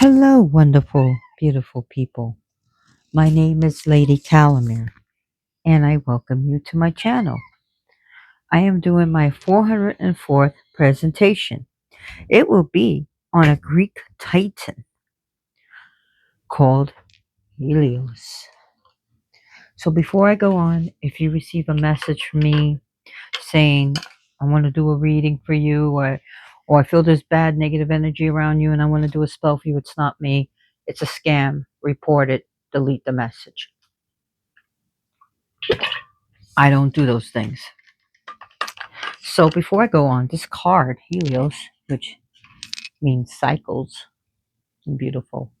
Hello, wonderful, beautiful people. My name is Lady Calamere, and I welcome you to my channel. I am doing my 404th presentation. It will be on a Greek titan called Helios. So before I go on, if you receive a message from me saying, I want to do a reading for you, or I feel there's bad negative energy around you and I want to do a spell for you, it's not me. It's a scam. Report it. Delete the message. I don't do those things. So before I go on, this card, Helios, which means cycles, a beautiful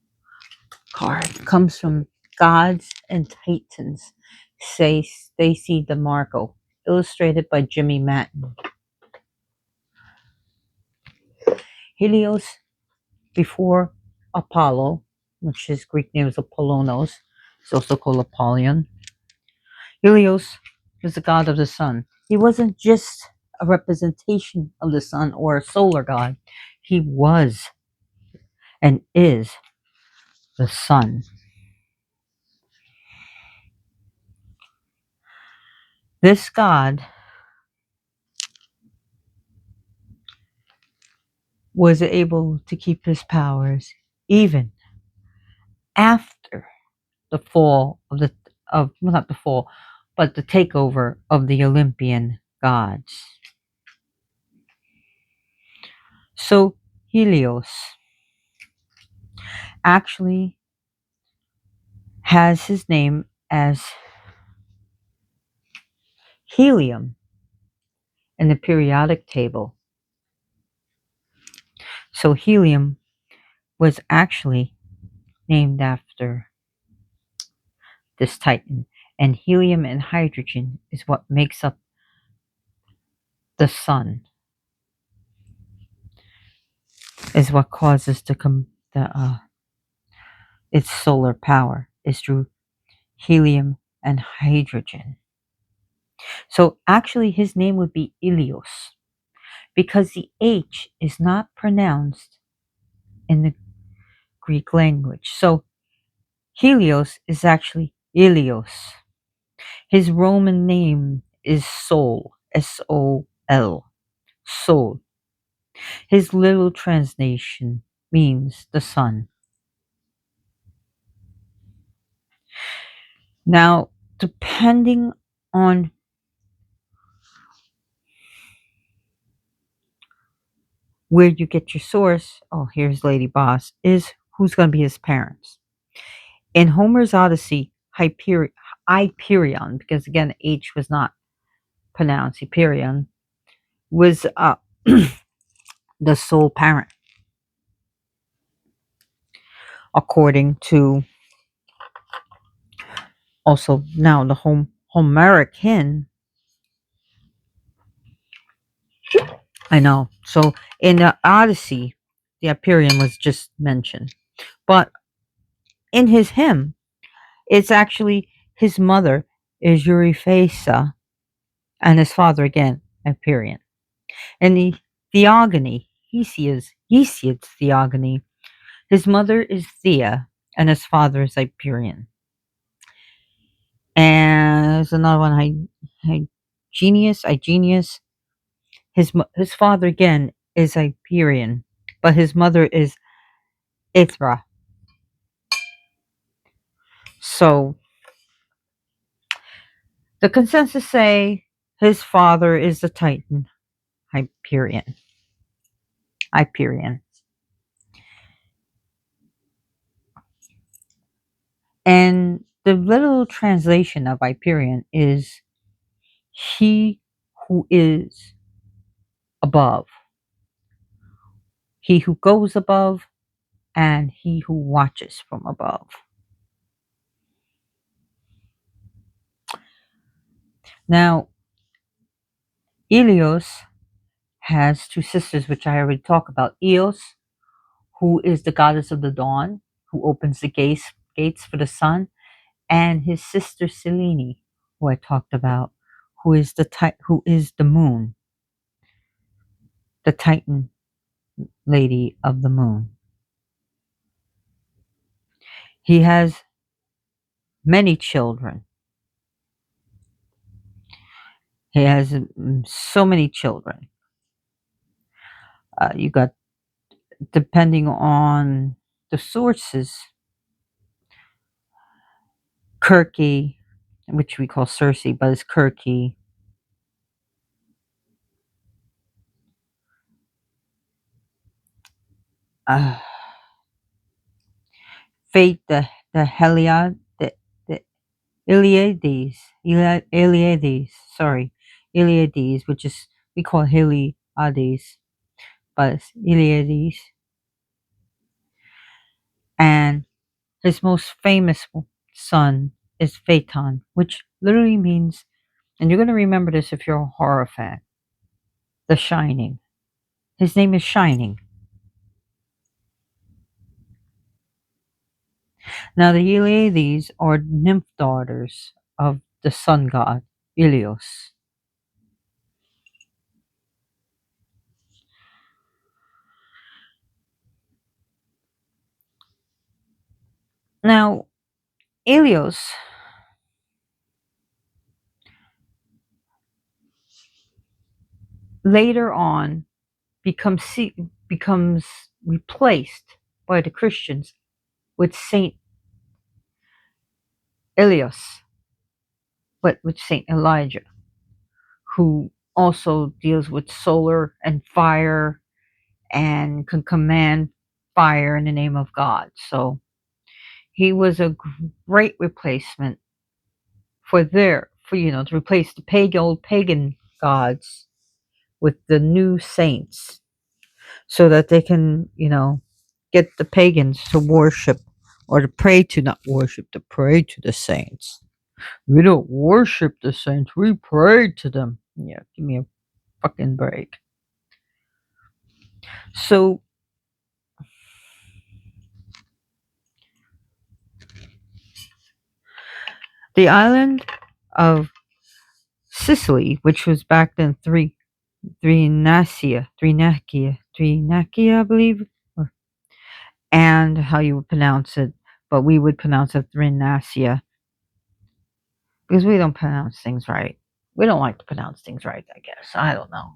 card, comes from Gods and Titans, say Stacy DeMarco, illustrated by Jimmy Matten. Helios, before Apollo, which his Greek name is Apollonos, is also called Apollyon. Helios was the god of the sun. He wasn't just a representation of the sun or a solar god. He was and is the sun. This god was able to keep his powers even after the fall of well, not the fall, but the takeover of the Olympian gods. So Helios actually has his name as helium in the periodic table. So helium was actually named after this titan, and helium and hydrogen is what makes up the sun, is what causes its solar power is through helium and hydrogen. So actually his name would be Ilios because the H is not pronounced in the Greek language. So Helios is actually Ilios. His Roman name is Sol, S-O-L, Sol. His literal translation means the sun. Now, depending on where you get your source, oh, here's Lady Boss, is who's going to be his parents. In Homer's Odyssey, Hyperion, because again, H was not pronounced, Hyperion, was the sole parent, according to also now the Homeric hymn. I know. So in the Odyssey, the Hyperion was just mentioned. But in his hymn, it's actually his mother is Euryphaesa and his father again, Hyperion. And the Theogony, Hesiod's Theogony, his mother is Thea and his father is Hyperion. And there's another one, Igenius. His father again is Hyperion, but his mother is Ithra. So the consensus say his father is the Titan, Hyperion. Hyperion. And the literal translation of Hyperion is he who is above, he who goes above, and he who watches from above. Now, Helios has two sisters, which I already talked about. Eos, who is the goddess of the dawn, who opens the gates for the sun, and his sister Selene, who I talked about, who is the moon, the Titan lady of the moon. He has many children. He has so many children. You got, depending on the sources, Kirky, which we call Cersei, but it's Kirky. Uh, Fate, the Heliod, the Iliades, Iliades, sorry, Iliades, which is, we call Heliades, but it's Iliades. And his most famous son is Phaeton, which literally means, and you're going to remember this if you're a horror fan, the Shining. His name is Shining. Now, the Iliades are nymph daughters of the sun god, Helios. Now, Helios later on becomes replaced by the Christians with Saint Helios, but with Saint Elijah, who also deals with solar and fire and can command fire in the name of God. So he was a great replacement to replace the old pagan gods with the new saints, so that they can, get the pagans to worship, or to pray to, not worship, to pray to the saints. We don't worship the saints, we pray to them. Yeah, give me a fucking break. So the island of Sicily, which was back then Thrinacia, I believe, and how you would pronounce it, but we would pronounce it Thrinacia, because we don't pronounce things right. We don't like to pronounce things right, I guess. I don't know.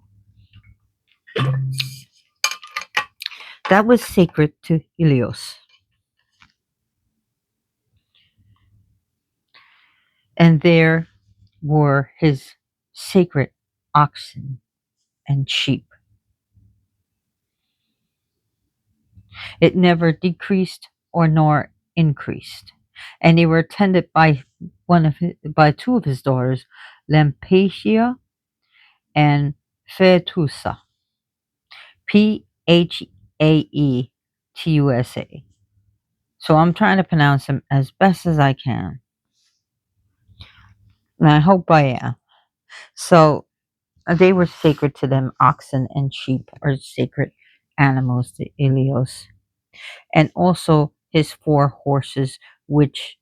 That was sacred to Helios. And there were his sacred oxen and sheep. It never decreased or nor increased. And they were tended by two of his daughters, Lampacia and Phaetusa. Phaetusa. So I'm trying to pronounce them as best as I can. And I hope I am. So they were sacred to them. Oxen and sheep are sacred animals to Helios. And also his 4 horses, which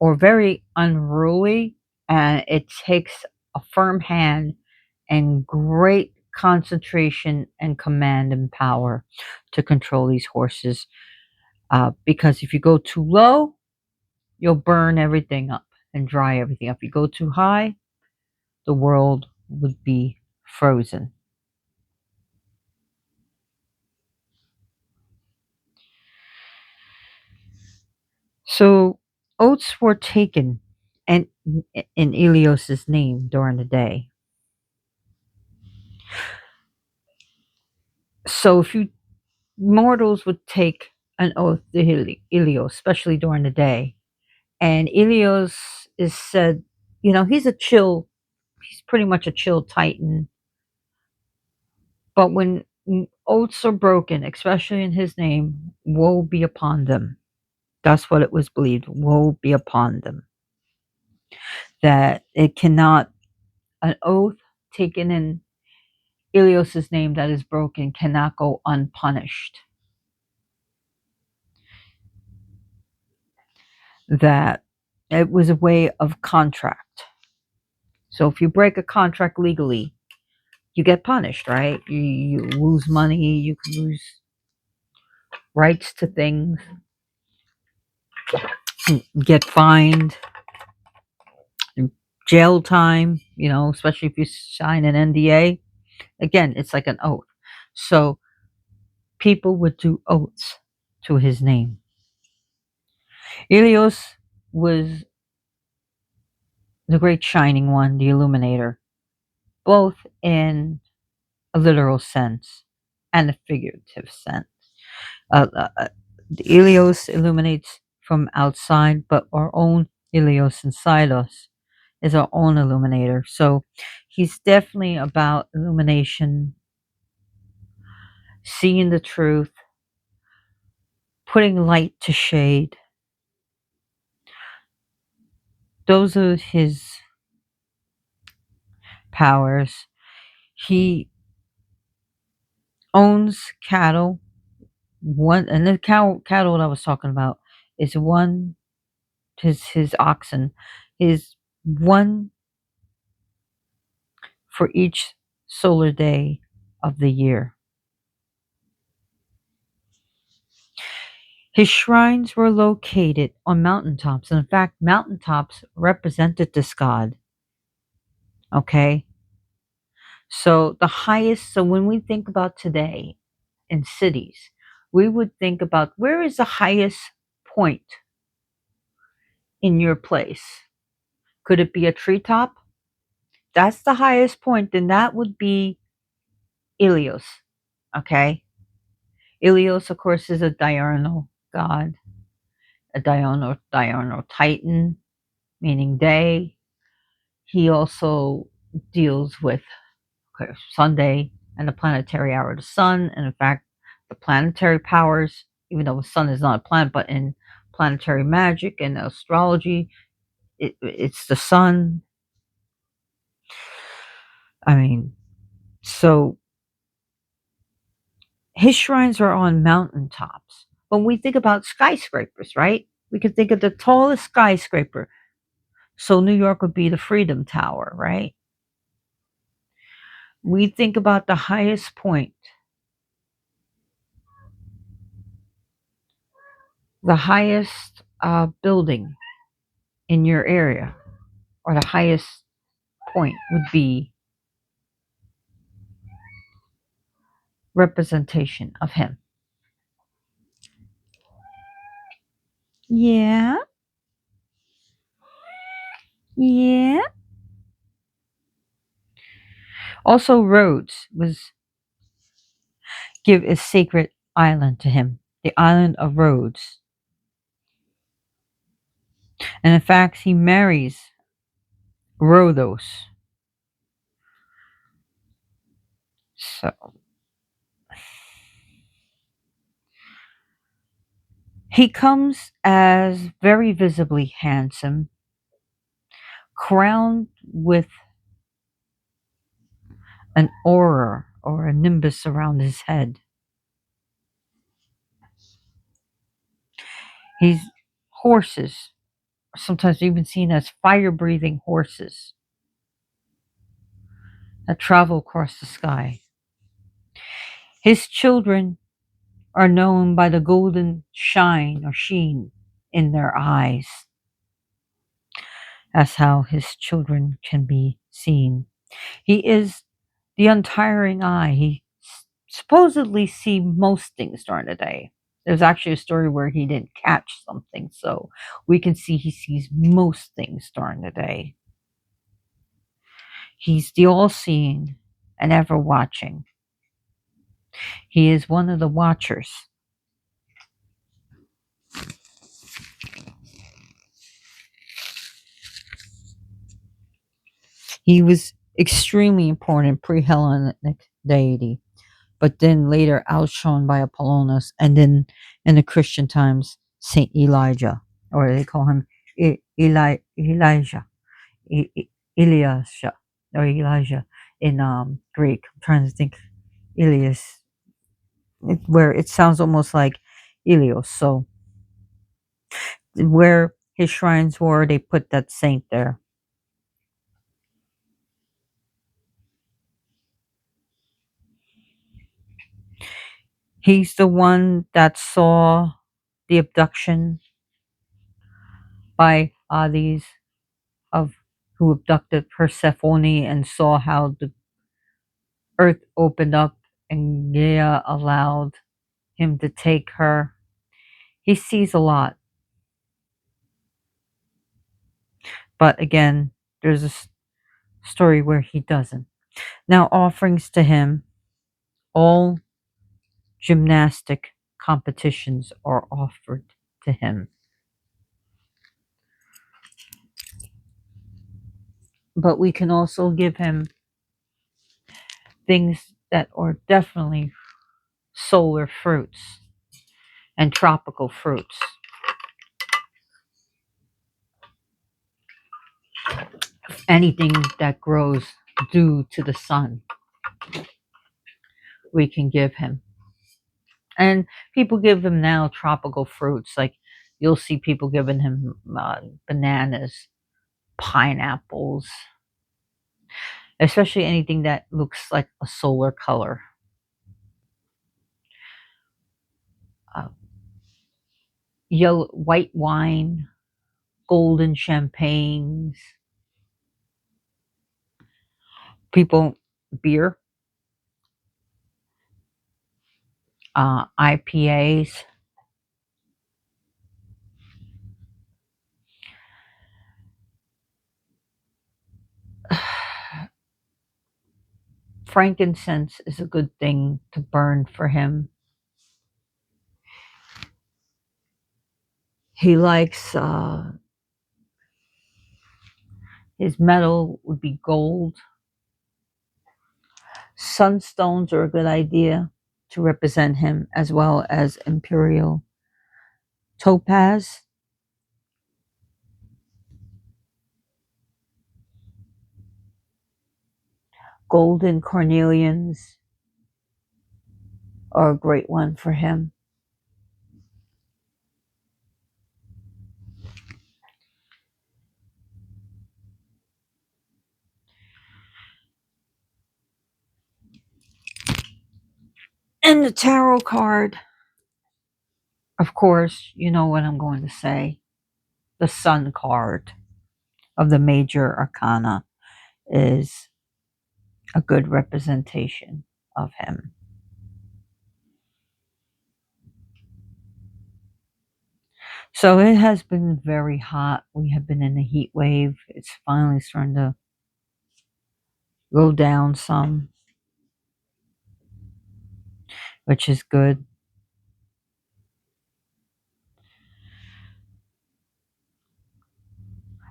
are very unruly, and it takes a firm hand and great concentration and command and power to control these horses. Because if you go too low, you'll burn everything up and dry everything up. If you go too high, the world would be frozen. So oaths were taken and in Helios's name during the day. So if you mortals would take an oath to Helios, especially during the day, and Helios is said, he's pretty much a chill titan. But when oaths are broken, especially in his name, woe be upon them. That's what it was believed. Woe be upon them. That it cannot, an oath taken in Helios's name that is broken cannot go unpunished. That it was a way of contract. So if you break a contract legally, you get punished, right? You lose money, you can lose rights to things. get fined, jail time, especially if you sign an NDA. Again, it's like an oath. So people would do oaths to his name. Helios was the great shining one, the illuminator, both in a literal sense and a figurative sense. Uh, uh, uh, Helios illuminates from outside, but our own Helios inside us is our own illuminator. So he's definitely about illumination, seeing the truth, putting light to shade. Those are his powers. He owns cattle. One and the cattle that I was talking about is one. His oxen is one for each solar day of the year. His shrines were located on mountaintops. And in fact, mountaintops represented this god. Okay. So when we think about today in cities, we would think about where is the highest point in your place? Could it be a treetop? That's the highest point, then that would be Ilios. Okay. Ilios, of course, is a diurnal god, a diurnal titan, meaning day. He also deals with Sunday and the planetary hour of the sun, and in fact, the planetary powers. Even though the sun is not a planet, but in planetary magic and astrology, it's the sun. I mean, so his shrines are on mountaintops. When we think about skyscrapers, right? We could think of the tallest skyscraper. So New York would be the Freedom Tower, right? We think about the highest point, the highest building in your area, or the highest point would be representation of him. Yeah, yeah. Also, Rhodes was give a sacred island to him, the island of Rhodes. And in fact, he marries Rhodos. So he comes as very visibly handsome, crowned with an aura or a nimbus around his head. He's horses, sometimes even seen as fire breathing horses that travel across the sky. His children are known by the golden shine or sheen in their eyes. That's how his children can be seen. He is the untiring eye. He supposedly see most things during the day. There's actually a story where he didn't catch something, so we can see he sees most things during the day. He's the all-seeing and ever-watching. He is one of the watchers. He was extremely important pre-Hellenic deity, but then later outshone by Apollonius, and then in the Christian times, Saint Elijah, or they call him Elijah, E- E- Eliasha, or Elijah in Greek. I'm trying to think, Elias, where it sounds almost like Helios. So where his shrines were, they put that saint there. He's the one that saw the abduction by these of who abducted Persephone and saw how the earth opened up and Gaia allowed him to take her. He sees a lot, but again, there's a story where he doesn't. Now, offerings to him, all gymnastic competitions are offered to him. But we can also give him things that are definitely solar fruits and tropical fruits. Anything that grows due to the sun, we can give him. And people give him now tropical fruits. Like you'll see people giving him bananas, pineapples, especially anything that looks like a solar color. Uh, Yellow, white wine, golden champagnes, people, beer, IPAs. Frankincense is a good thing to burn for him. He likes his metal would be gold. Sunstones are a good idea to represent him, as well as imperial topaz. Golden cornelians are a great one for him. And the tarot card, of course, you know what I'm going to say. The Sun card of the major arcana is a good representation of him. So it has been very hot. We have been in a heat wave. It's finally starting to go down some, which is good.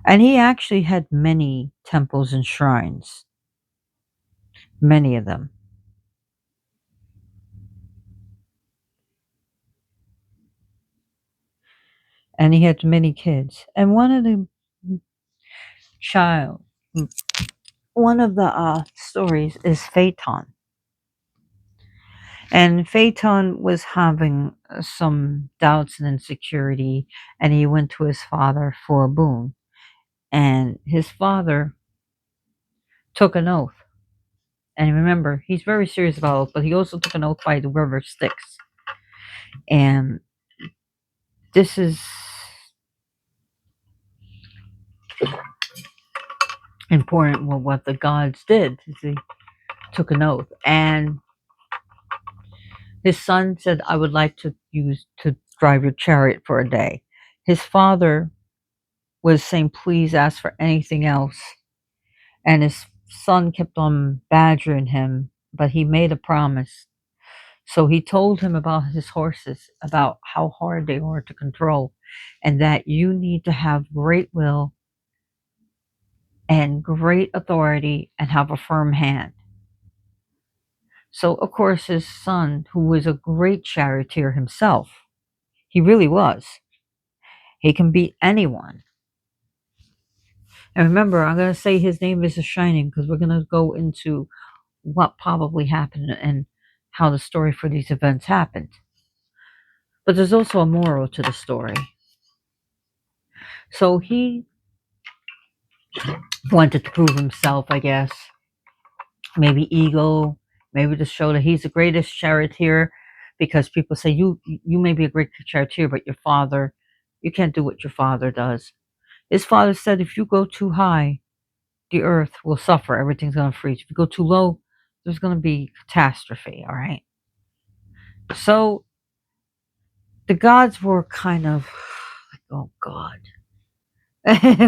And he actually had many temples and shrines, many of them. And he had many kids. And child, one of the stories is Phaeton. And Phaeton was having some doubts and insecurity, and he went to his father for a boon. And his father took an oath. And remember, he's very serious about oath, but he also took an oath by the river Styx. And this is important with what the gods did. He took an oath. And his son said, I would like to drive your chariot for a day. His father was saying, please ask for anything else. And his son kept on badgering him, but he made a promise. So he told him about his horses, about how hard they were to control, and that you need to have great will and great authority and have a firm hand. So, of course, his son, who was a great charioteer himself, he really was. He can beat anyone. And remember, I'm going to say his name is a Shining because we're going to go into what probably happened and how the story for these events happened. But there's also a moral to the story. So he wanted to prove himself, I guess. Maybe ego, maybe to show that he's the greatest charioteer, because people say you may be a great charioteer, but your father, you can't do what your father does. His father said, if you go too high, the earth will suffer. Everything's going to freeze. If you go too low, there's going to be catastrophe. All right. So the gods were kind of like, oh God,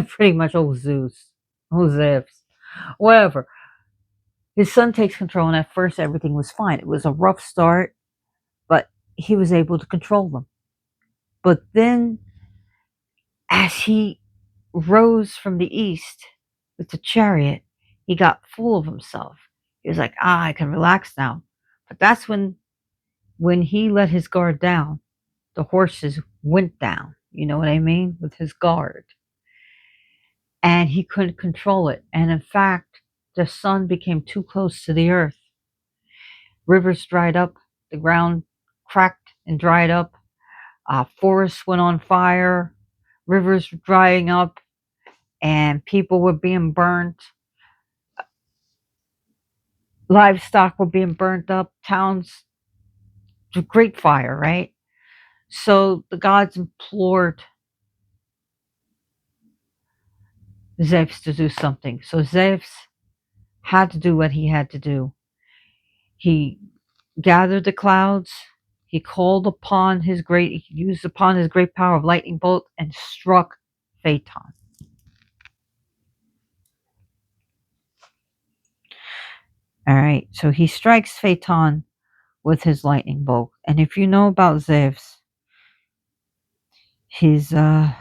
pretty much old Zeus, old Zeus, whatever. His son takes control, and at first everything was fine. It was a rough start, but he was able to control them. But then, as he rose from the east with the chariot, he got full of himself. He was like, I can relax now. But that's when he let his guard down, the horses went down. You know what I mean? With his guard. And he couldn't control it. And in fact, the sun became too close to the earth. Rivers dried up, the ground cracked and dried up, forests went on fire, rivers were drying up, and people were being burnt. Livestock were being burnt up, towns, a great fire, right? So the gods implored Zeus to do something. So Zeus had to do what he had to do. He gathered the clouds. He used upon his great power of lightning bolt and struck Phaeton. All right, so he strikes Phaeton with his lightning bolt. And if you know about Zeus, he's yeah,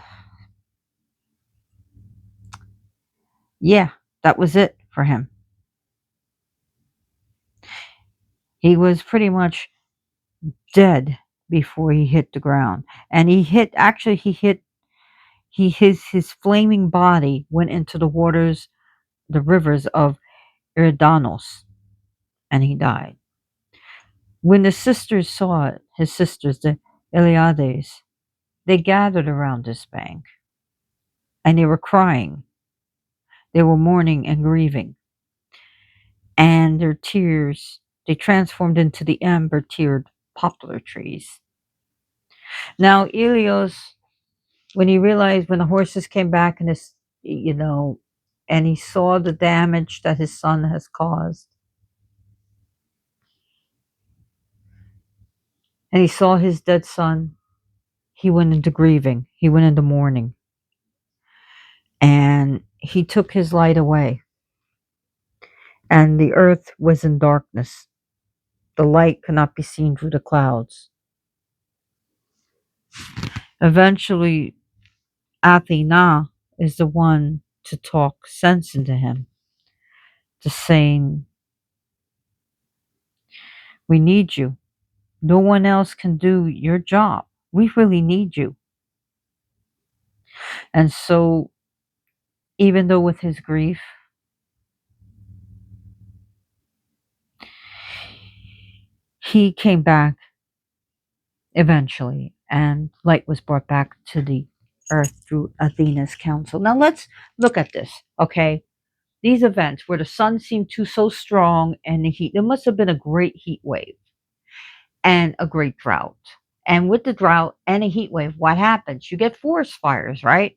that was it for him. He was pretty much dead before he hit the ground. And his flaming body went into the rivers of Eridanos, and he died. When the sisters saw it, his sisters, the Eliades, they gathered around this bank, and they were crying. They were mourning and grieving. And their tears, they transformed into the amber-tiered poplar trees. Now, Helios, when he realized, when the horses came back and and he saw the damage that his son has caused, and he saw his dead son, he went into grieving. He went into mourning. And he took his light away. And the earth was in darkness. The light could not be seen through the clouds. Eventually, Athena is the one to talk sense into him, to saying, we need you. No one else can do your job. We really need you. And so, even though with his grief, he came back eventually, and light was brought back to the earth through Athena's counsel. Now let's look at this, okay? These events where the sun seemed to so strong and the heat, there must have been a great heat wave and a great drought. And with the drought and a heat wave, what happens? You get forest fires, right?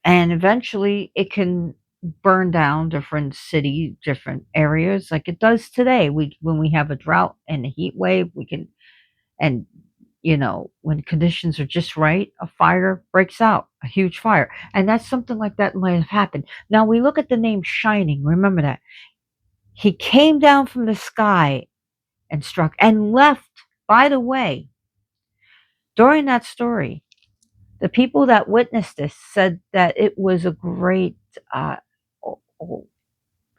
And eventually it can burn down different cities, different areas, like it does today. When we have a drought and a heat wave, we can, and when conditions are just right, a fire breaks out, a huge fire. And that's something like that might have happened. Now we look at the name Shining. Remember that. He came down from the sky and struck and left. By the way, during that story, the people that witnessed this said that it was a great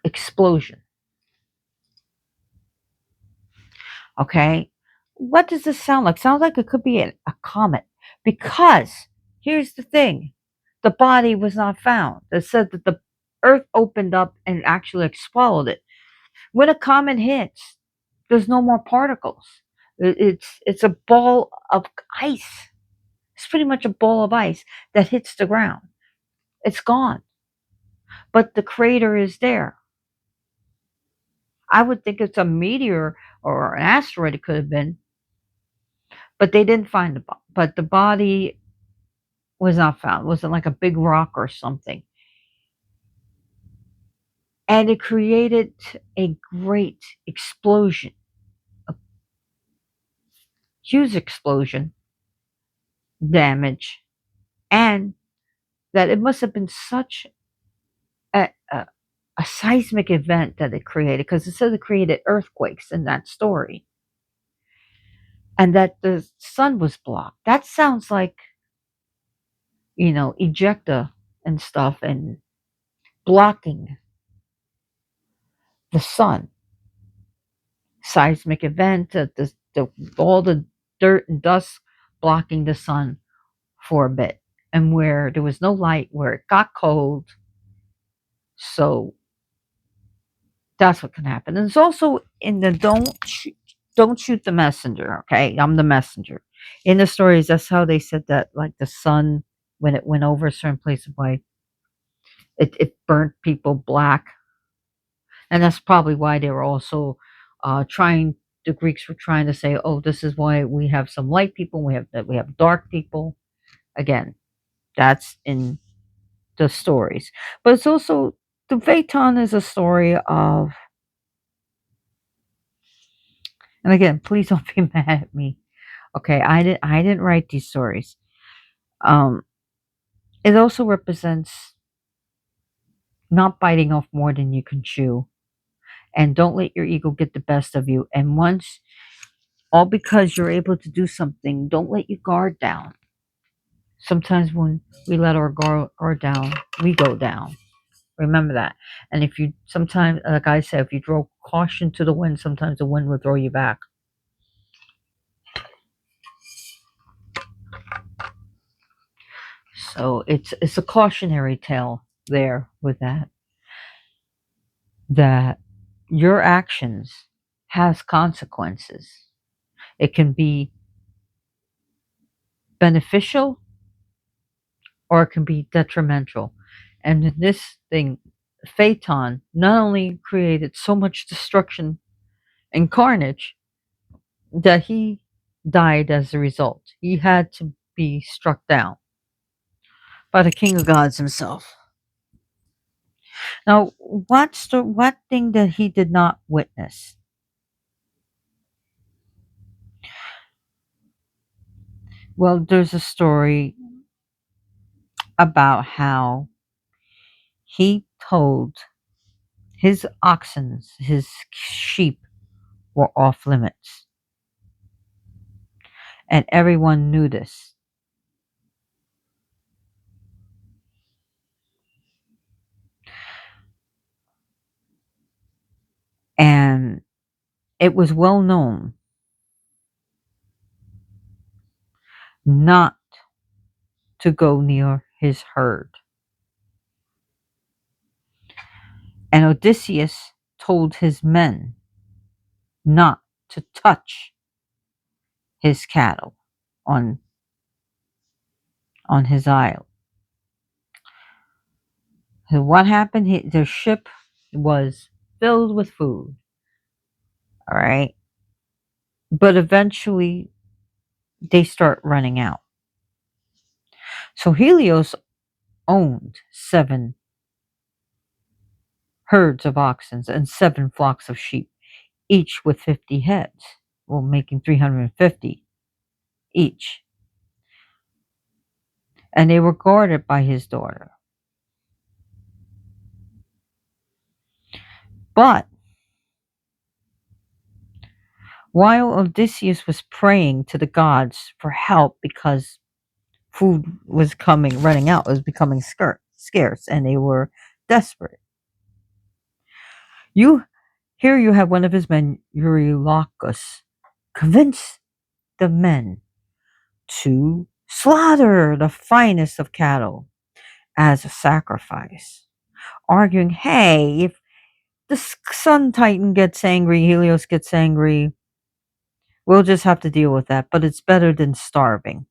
explosion. Okay. What does this sound like? Sounds like it could be a comet. Because here's the thing, the body was not found. It said that the earth opened up and actually swallowed it. When a comet hits, there's no more particles. It's a ball of ice. It's pretty much a ball of ice that hits the ground. It's gone. But the crater is there. I would think it's a meteor or an asteroid, it could have been. But they didn't find the body. But the body was not found. It wasn't like a big rock or something. And it created a great explosion, a huge explosion, damage, and that it must have been such a seismic event that it created, because it says it created earthquakes in that story, and that the sun was blocked. That sounds like, ejecta and stuff, and blocking the sun. Seismic event, all the dirt and dust blocking the sun for a bit, and where there was no light, where it got cold. So that's what can happen. And it's also in the don't shoot the messenger. Okay, I'm the messenger. In the stories, that's how they said that. Like the sun, when it went over a certain place of light, it burnt people black, and that's probably why they were also trying. The Greeks were trying to say, "Oh, this is why we have some light people. We have dark people." Again, that's in the stories, but it's also the Phaeton is a story of. And again, please don't be mad at me. Okay, I didn't write these stories. Um, it also represents not biting off more than you can chew, and don't let your ego get the best of you. And once, all because you're able to do something, don't let your guard down. Sometimes when we let our guard down, we go down. Remember that. And if you sometimes, like I said, if you throw caution to the wind, sometimes the wind will throw you back. So it's a cautionary tale there with that. That your actions has consequences. It can be beneficial or it can be detrimental. And in this thing, Phaeton not only created so much destruction and carnage that he died as a result. He had to be struck down by the king of gods himself. Now, what thing that he did not witness? Well, there's a story about how he told his oxen, his sheep were off limits, and everyone knew this. And it was well known not to go near his herd. And Odysseus told his men not to touch his cattle on on his isle. So what happened? Their ship was filled with food. All right, but eventually they start running out. So Helios owned 7 herds of oxen and 7 flocks of sheep, each with 50 heads, well, making 350 each. And they were guarded by his daughter. But while Odysseus was praying to the gods for help because food was running out, it was becoming scarce, and they were desperate. You Here you have one of his men, Eurylochus, convince the men to slaughter the finest of cattle as a sacrifice, arguing, hey, if the sun titan gets angry, Helios gets angry, we'll just have to deal with that, but it's better than starving.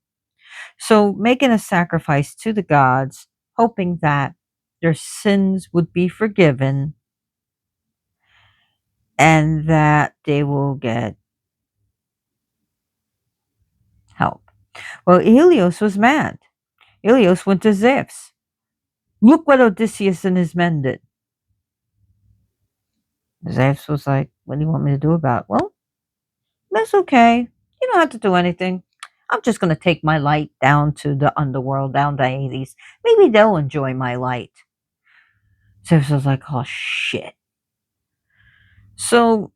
So, making a sacrifice to the gods, hoping that their sins would be forgiven and that they will get help. Well, Helios was mad. Helios went to Zeus. Look what Odysseus and his men did. Zeus was like, what do you want me to do about it? Well, that's okay. You don't have to do anything. I'm just going to take my light down to the underworld, down to Hades. Maybe they'll enjoy my light. Zeus was like, oh shit. So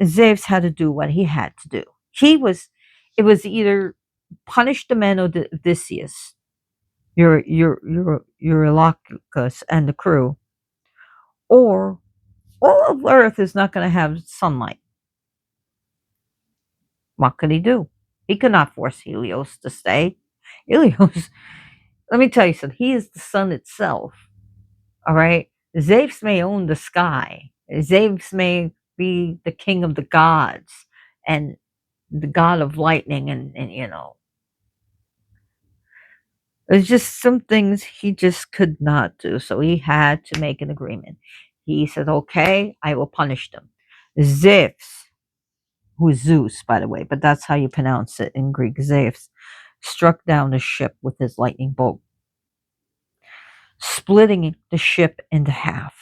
Zeus had to do what he had to do. It was either punish the men of Odysseus, Eurylacus and the crew, or all of Earth is not going to have sunlight. What could he do? He could not force Helios to stay. Helios, let me tell you something, he is the sun itself. All right? Zeus may own the sky. Zeus may be the king of the gods and the god of lightning and there's just some things he just could not do. So he had to make an agreement. He said, okay, I will punish them. Zeus, who is Zeus, by the way, but that's how you pronounce it in Greek, Zeus, struck down the ship with his lightning bolt, splitting the ship into half.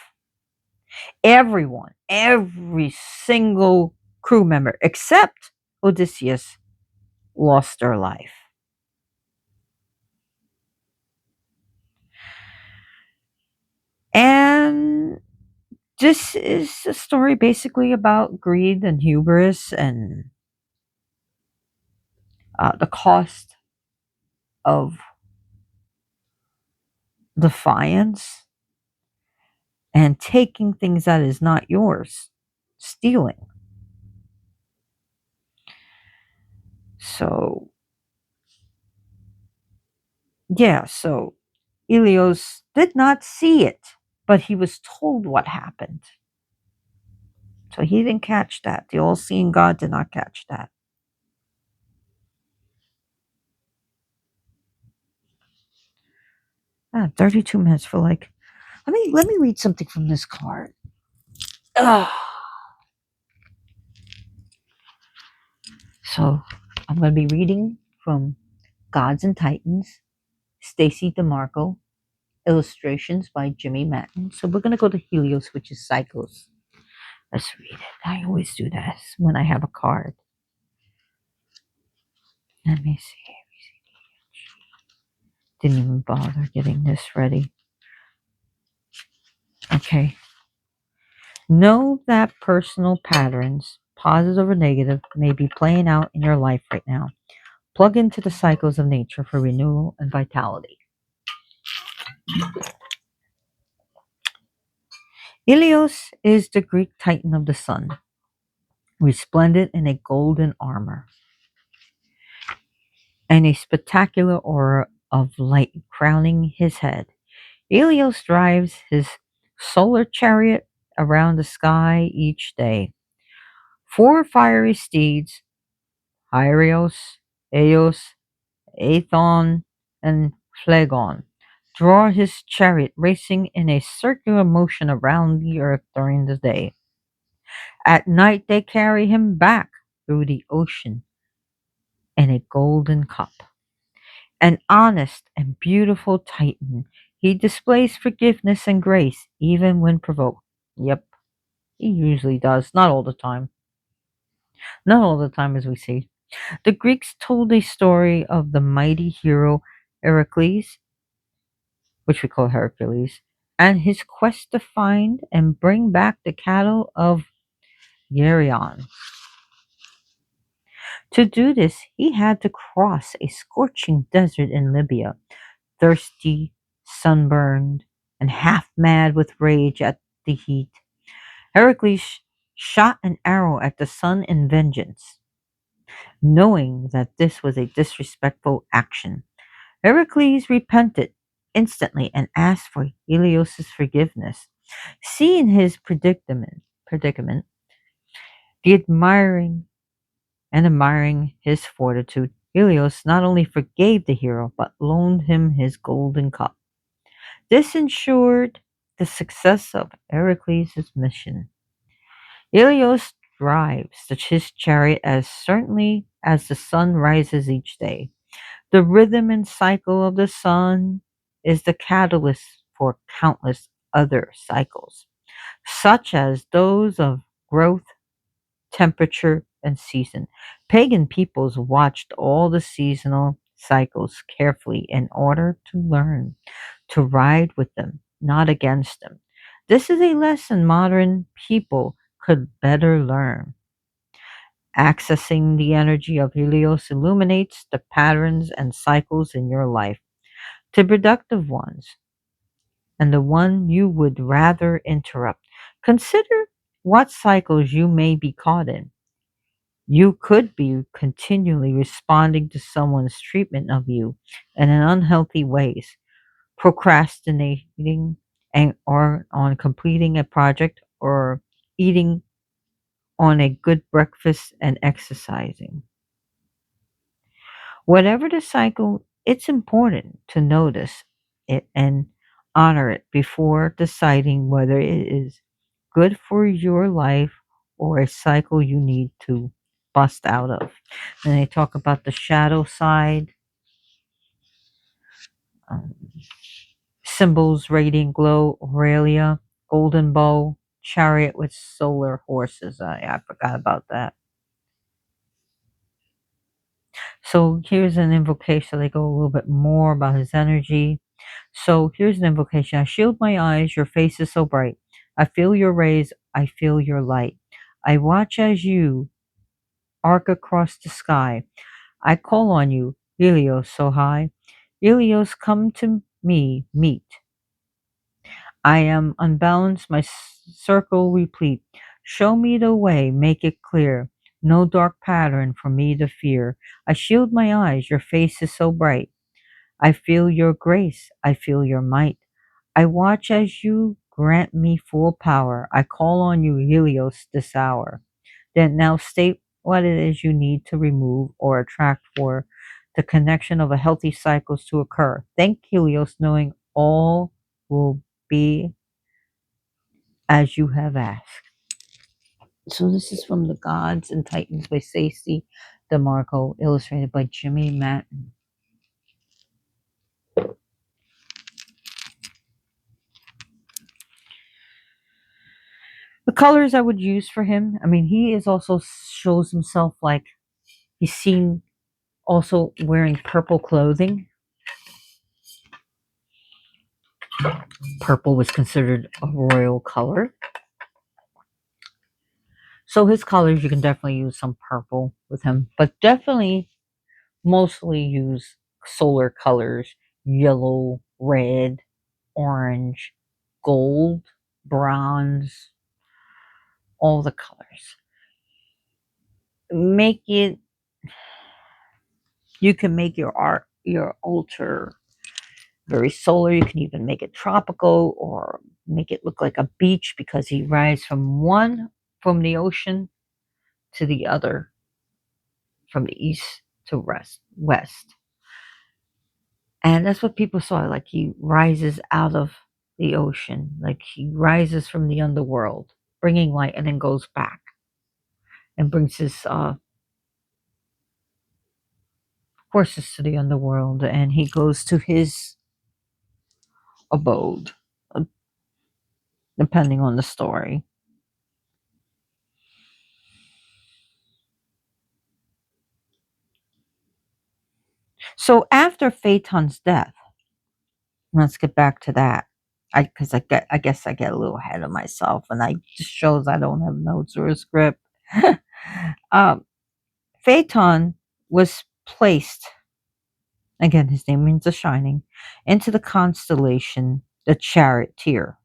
Everyone, every single crew member, except Odysseus, lost their life. And this is a story basically about greed and hubris and the cost of defiance and taking things that is not yours, stealing. So, yeah, so Helios did not see it, but he was told what happened. So he didn't catch that. The all seeing God did not catch that. 32 minutes for like, let me read something from this card. Ugh. So I'm going to be reading from Gods and Titans, Stacy DeMarco, illustrations by Jimmy Matten. So we're going to go to Helios, which is Cycles. Let's read it. I always do that when I have a card. Let me see. Didn't even bother getting this ready. Okay. Know that personal patterns, positive or negative, may be playing out in your life right now. Plug into the cycles of nature for renewal and vitality. Helios is the Greek titan of the sun, resplendent in a golden armor and a spectacular aura of light crowning his head. Helios drives his solar chariot around the sky each day. Four fiery steeds, Hyrios, Eos, Aethon, and Phlegon, draw his chariot racing in a circular motion around the earth during the day. At night they carry him back through the ocean in a golden cup. An honest and beautiful Titan, he displays forgiveness and grace even when provoked. Yep, he usually does. Not all the time. Not all the time, as we see. The Greeks told a story of the mighty hero Heracles, which we call Hercules, and his quest to find and bring back the cattle of Geryon. To do this, he had to cross a scorching desert in Libya, thirsty, sunburned, and half mad with rage at the heat. Heracles shot an arrow at the sun in vengeance. Knowing that this was a disrespectful action, Heracles repented instantly and asked for Helios' forgiveness. Seeing his predicament, the admiring his fortitude, Helios not only forgave the hero but loaned him his golden cup. This ensured the success of Heracles' mission. Helios drives his chariot as certainly as the sun rises each day, The rhythm and cycle of the sun is the catalyst for countless other cycles, such as those of growth, temperature, and season. Pagan peoples watched all the seasonal cycles carefully in order to learn to ride with them, not against them. This is a lesson modern people could better learn. Accessing the energy of Helios illuminates the patterns and cycles in your life, the productive ones, and the one you would rather interrupt. Consider what cycles you may be caught in. You could be continually responding to someone's treatment of you in an unhealthy ways, procrastinating and or on completing a project or eating on a good breakfast and exercising. Whatever the cycle, it's important to notice it and honor it before deciding whether it is good for your life or a cycle you need to bust out of. And they talk about the shadow side, um, symbols, radiant glow, Aurelia, golden bow, chariot with solar horses. I forgot about that. So here's an invocation. They go a little bit more about his energy. So here's an invocation. I shield my eyes. Your face is so bright. I feel your rays. I feel your light. I watch as you arc across the sky. I call on you, Helios so high. Helios, come to me, meet. I am unbalanced, my circle replete. Show me the way, make it clear. No dark pattern for me to fear. I shield my eyes, your face is so bright. I feel your grace, I feel your might. I watch as you grant me full power. I call on you, Helios, this hour. Then now state what it is you need to remove or attract for the connection of a healthy cycles to occur. Thank Helios, knowing all will be as you have asked. So this is from The Gods and Titans by Stacey DeMarco, illustrated by Jimmy Matten. The colors I would use for him, I mean, he is also shows himself like he's seen also wearing purple clothing. Purple was considered a royal color. So his colors, you can definitely use some purple with him, but definitely mostly use solar colors, yellow, red, orange, gold, bronze, all the colors. Make it, you can make your art, your altar very solar. You can even make it tropical or make it look like a beach because he rides from the ocean to the other, from the east to west. And that's what people saw. Like he rises out of the ocean, like he rises from the underworld, bringing light, and then goes back and brings his horses to the underworld, and he goes to his abode, uh, depending on the story. So after Phaeton's death, let's get back to that. I guess I get a little ahead of myself, and I just shows I don't have notes or a script. um, Phaeton was placed again. His name means the shining into the constellation the Charioteer,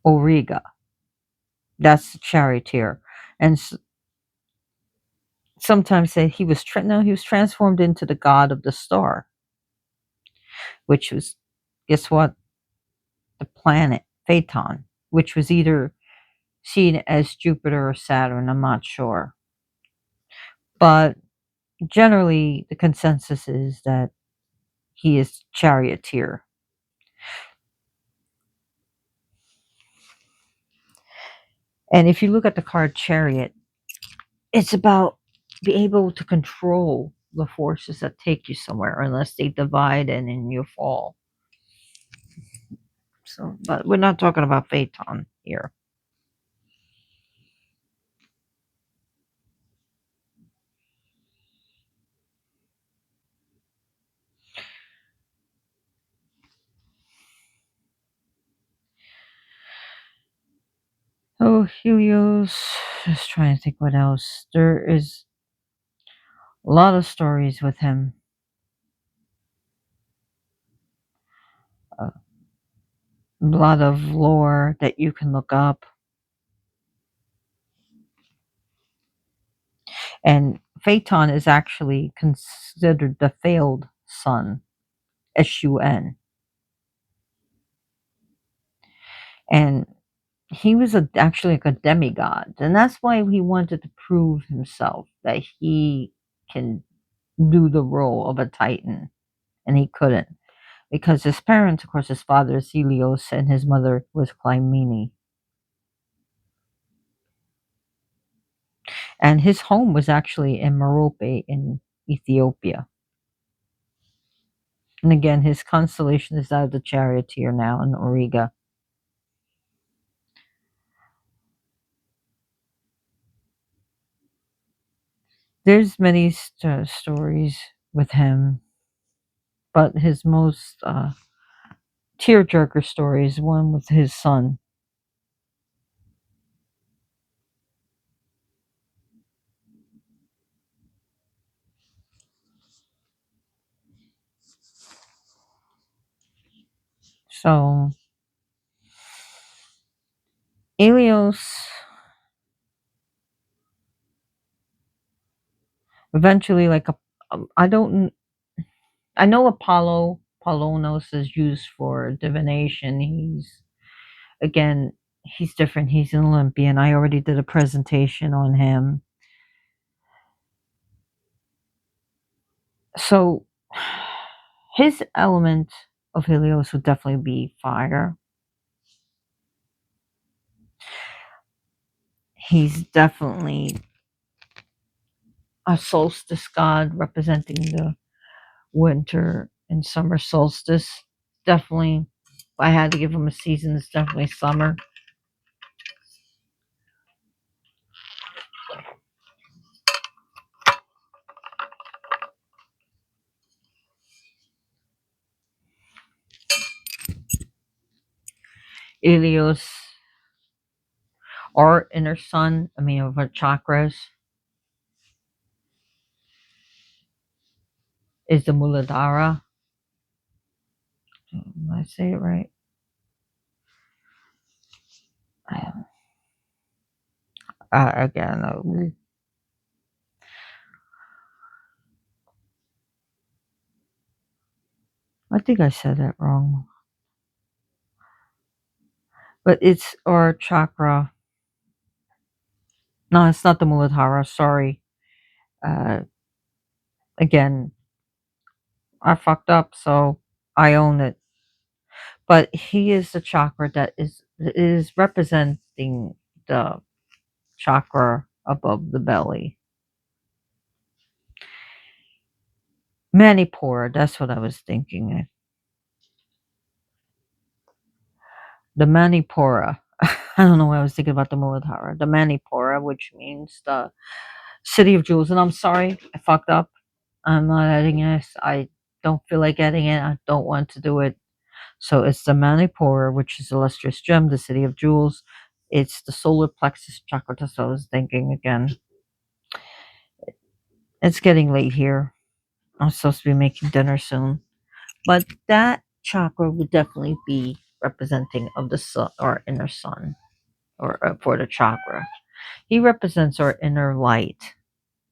Auriga. That's the Charioteer, and sometimes say he was no, he was transformed into the god of the star, which was, guess what, the planet Phaeton, which was either seen as Jupiter or Saturn. I'm not sure. But generally, the consensus is that he is charioteer. And if you look at the card chariot, it's about be able to control. the forces that take you somewhere unless they divide and then you fall. So, but we're not talking about Phaeton here. Oh, Helios. Just trying to think what else. There is a lot of stories with him. A lot of lore that you can look up. And Phaeton is actually considered the failed son, Sun. And he was actually like a demigod. And that's why he wanted to prove himself that he can do the role of a titan. And he couldn't. Because his parents, of course, his father is Helios and his mother was Clymene. And his home was actually in Merope in Ethiopia. And again, his constellation is that of the charioteer now in Auriga. There's many stories with him, but his most tearjerker story is one with his son. So Helios eventually, like I don't, I know Apollonos is used for divination. He's again, he's different. He's an Olympian. I already did a presentation on him. So his element of Helios would definitely be fire. He's definitely a solstice god representing the winter and summer solstice. Definitely, if I had to give him a season, it's definitely summer. Helios, our inner sun, I mean, of our chakras, is the Muladhara. Did I say it right? Again, I think I said that wrong. But it's our chakra. No, it's not the Muladhara. Sorry. Uh, again, I fucked up, so I own it. But he is the chakra that is representing the chakra above the belly. Manipura, that's what I was thinking. The Manipura. I don't know why I was thinking about the Muladhara. The Manipura, which means the city of jewels. And I'm sorry, I fucked up. I'm not adding this. I don't feel like adding it. I don't want to do it. So it's the Manipura, which is the lustrous gem, the city of jewels. It's the solar plexus chakra. That's what I was thinking again. It's getting late here. I'm supposed to be making dinner soon. But that chakra would definitely be representing of the sun or inner sun or for the chakra. He represents our inner light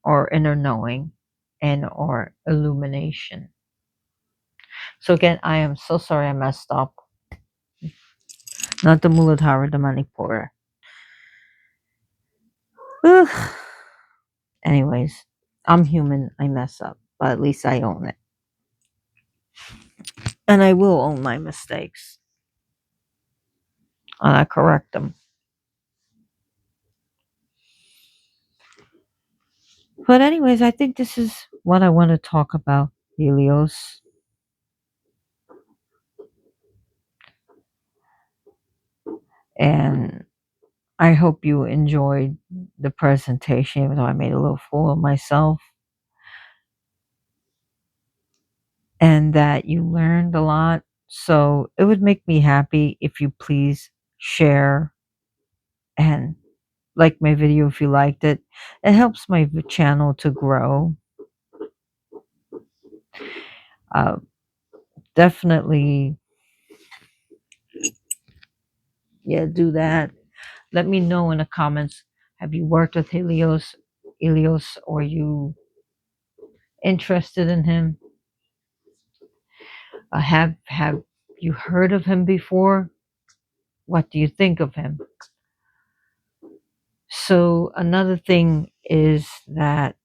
or inner knowing and or illumination. So again, I am so sorry I messed up. Not the Muladhara, the Manipura. Ugh. Anyways, I'm human. I mess up, but at least I own it. And I will own my mistakes. And I correct them. But anyways, I think this is what I want to talk about, Helios. And I hope you enjoyed the presentation, even though I made a little fool of myself, and that you learned a lot. So it would make me happy if you please share and like my video if you liked it. It helps my channel to grow. Uh, Definitely, yeah, do that. Let me know in the comments. Have you worked with Helios, or you interested in him? Have you heard of him before? What do you think of him? So another thing is that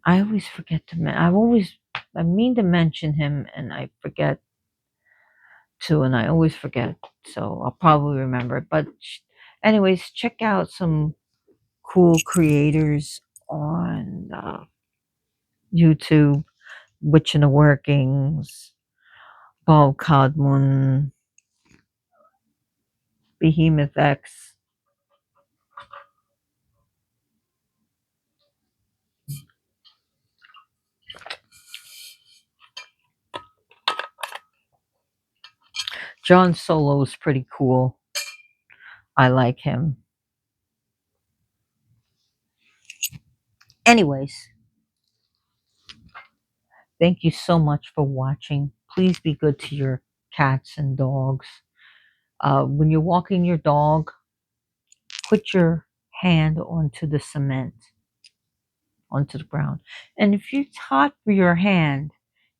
I always forget to. I mean to mention him, and I forget to, and I always forget. So I'll probably remember it. But anyways, check out some cool creators on YouTube. Witch in the Workings, Bob Codman, Behemoth X, John Solo's pretty cool. I like him. Anyways, thank you so much for watching. Please be good to your cats and dogs. When you're walking your dog, put your hand onto the cement, onto the ground. And if it's hot for your hand,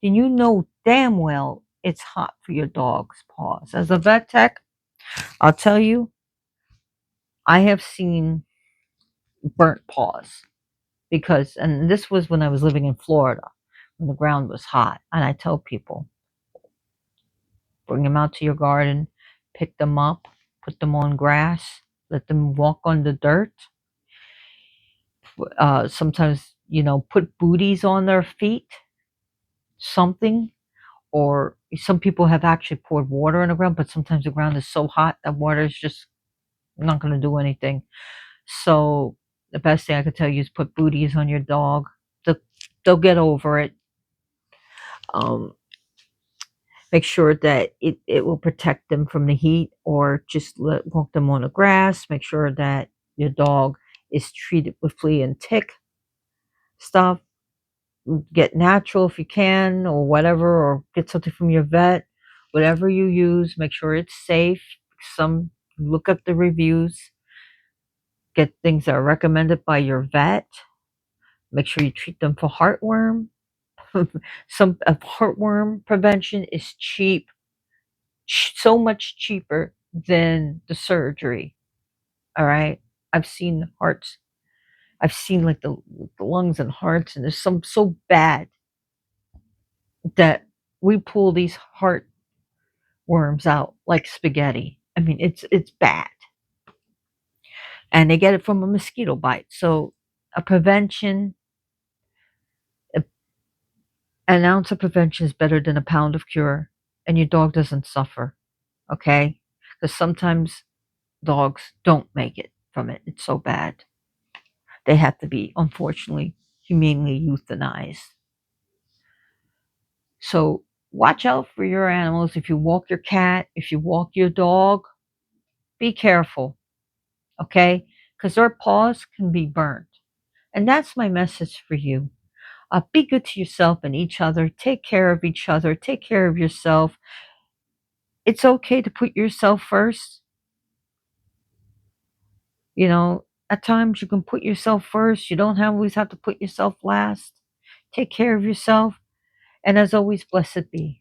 then you know damn well it's hot for your dog's paws. As a vet tech, I'll tell you, I have seen burnt paws because, and this was when I was living in Florida, when the ground was hot. And I tell people, bring them out to your garden, pick them up, put them on grass, let them walk on the dirt. Sometimes, put booties on their feet, something. Or some people have actually poured water on the ground, but sometimes the ground is so hot that water is just not going to do anything. So the best thing I could tell you is put booties on your dog. They'll, they'll get over it. Um, Make sure that it will protect them from the heat, or just walk them on the grass. Make sure that your dog is treated with flea and tick stuff. Get natural if you can, or whatever, or get something from your vet. Whatever you use, make sure it's safe. Some Look up the reviews. Get things that are recommended by your vet. Make sure you treat them for heartworm. Some heartworm prevention is cheap, so much cheaper than the surgery. All right, I've seen hearts. I've seen like the lungs and hearts, and there's some so bad that we pull these heart worms out like spaghetti. I mean, it's bad, and they get it from a mosquito bite. So, a prevention, a, an ounce of prevention is better than a pound of cure, and your dog doesn't suffer. Okay, because sometimes dogs don't make it from it. It's so bad. They have to be, unfortunately, humanely euthanized. So watch out for your animals. If you walk your cat, if you walk your dog, be careful, okay? Because their paws can be burnt. And that's my message for you. Be good to yourself and each other. Take care of each other. Take care of yourself. It's okay to put yourself first. At times you can put yourself first. You don't always have to put yourself last. Take care of yourself. And as always, blessed be.